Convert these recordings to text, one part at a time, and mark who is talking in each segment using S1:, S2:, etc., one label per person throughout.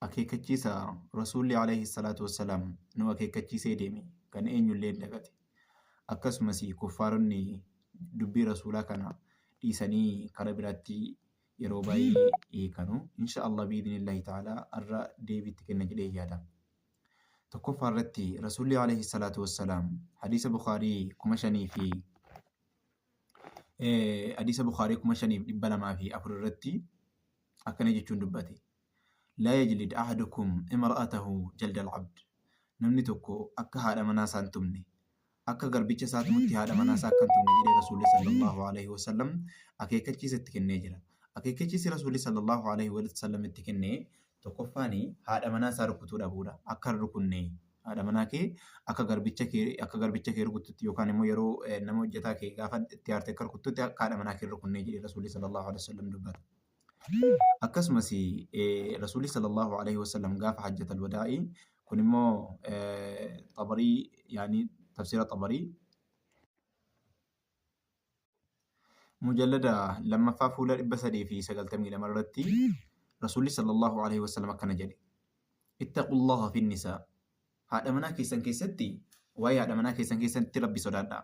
S1: akeekkachiisa rasuulli alayhi salaatu wassalaam nu akeekkachiisee deeme kan eenyullee dagate akkasumas kuffaaronni dubbii rasuulaa kana dhiisanii kara biraatti yeroo baay'ee hiikanu insha Allah biidhinillahi ta'ala arra deebiitti kenna jedhee yaada. Tokkoffaa irratti rasuulli alayhi salaatu wassalaam hadiisa Bukaarii 5204 irratti akkana jechuun dubbate. لا يجلد أحدكم امرأته جلد العبد نمني توكو أكا هذا مناسان تمني أكا غربيتش ساتمتي هذا مناسا كان تمني جري رسول صلى الله عليه وسلم أكي كتشي ستكني جرا أكي كتشي رسول صلى الله عليه وسلم اتكني توكفاني هذا مناسا ركوتو دابورا أكا ركني هذا مناكي أكا غربيتش كي ركوتو يوكان مو يرو نمو جتاكي غافد تيارتك ركوتو هذا مناكي ركني جري رسول صلى الله عليه وسلم دبات akkasumas rasuulli sallallahu alaihi wasallam gaafa hajjatal wadaa'i kun immoo xabarii yaani tafsiira xabarii mujallada lammaffaa fuula 392 irratti rasuulli sallallahu alaihi wasallam akkana jedhe ittaqullaha fin nisaa haadha manaa keessan keessatti waa'ee haadha manaa keessan keessatti rabbi sodaadhaa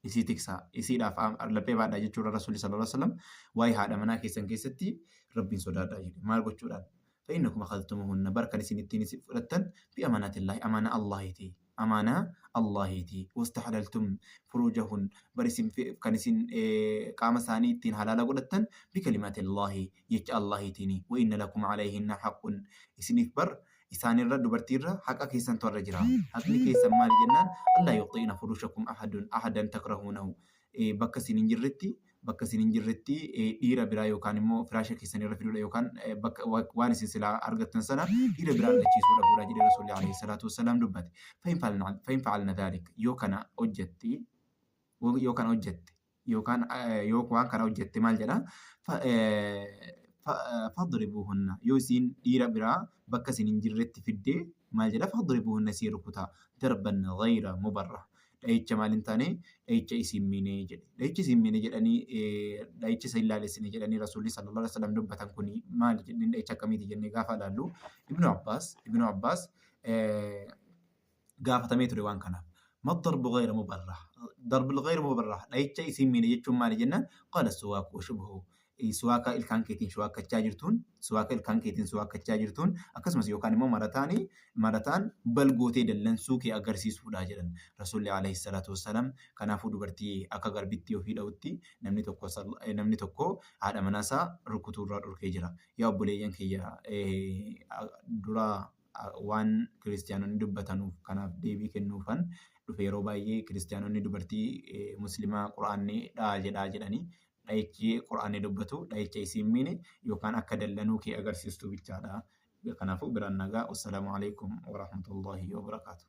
S1: isii tiksa isiidhaaf laphee baadhaa jechuudha rasuulli sallallahu alaihi wasallam waa'ee haadha manaa keessan keessatti rabbiin sodaadhaa jedhe maal gochuudhaan fa'innakum akhadtumuhunna barkan isin ittiin fudhattan bi amaanatillahi amaana Allahiiti wastahlaltum furujahun barisin kan isin qaama isaanii ittiin halaala godhattan bi kalimatillahi jecha Allahiitiin wa inna lakum alayhinna haqqun isiniif bar isaanirra dubartiirra haqa keessan torra jira haqni keessan maal jennaan Allah yuqina furushakum ahadan takrahunahu bakka isin hin jirretti dhiira biraa yookaan immoo firaasha keessan irra fiduudha yookaan bakka waan isin silaa argattan sana dhiira biraa argachiisuu dhabuudha jedhee rasuulli alayhi salaatu wassalaam dubbate fa'in fa'alna dhaalik yoo waan kana hojjette maal jedha fadribuhunna yoo isin dhiira biraa bakka isin hin jirretti fiddee maal jedha fadribuhunna sii rukutaa darban ghayra mubarrah dha'icha maal hin taane dha'icha isin miine jedhe dha'icha isin miine jedhanii dha'icha isa ilaalessine jedhanii rasuulli sallallahu alaihi wasallam dubbatan kuni maal jedhin dha'icha akkamiiti jennee gaafa ilaallu ibnu abbaas gaafatamee ture waan kanaaf ما الضرب غير مبرح ضرب الغير مبرح لا يتشي مين يجتم مال جنة قال السواك وشبهه سواك الكان كيتين سواك التاجرتون أكسمس يوكان مو مرتان بلغوتي دلن سوكي أغرسي سودا جلن رسول الله عليه الصلاة والسلام كان فود برتي أكا غربتي وفي دوتي نمني توكو هذا مناسا ركوتو ركي جرا يا أبولي ينكي درا وان كريستيانون دبتانوف كاناف ديبي كنوفان dhufe yeroo baay'ee kiristaanonni dubartii muslimaa quraanni jedhanii dha'ichi quraanni dubbatu dha'icha isiin miine yookaan akka dallanuu kee agarsiistu bichaadha. Kanaafuu biraan nagaa. Wassalaamu alaikum warahmatullahi wabarakaatuh.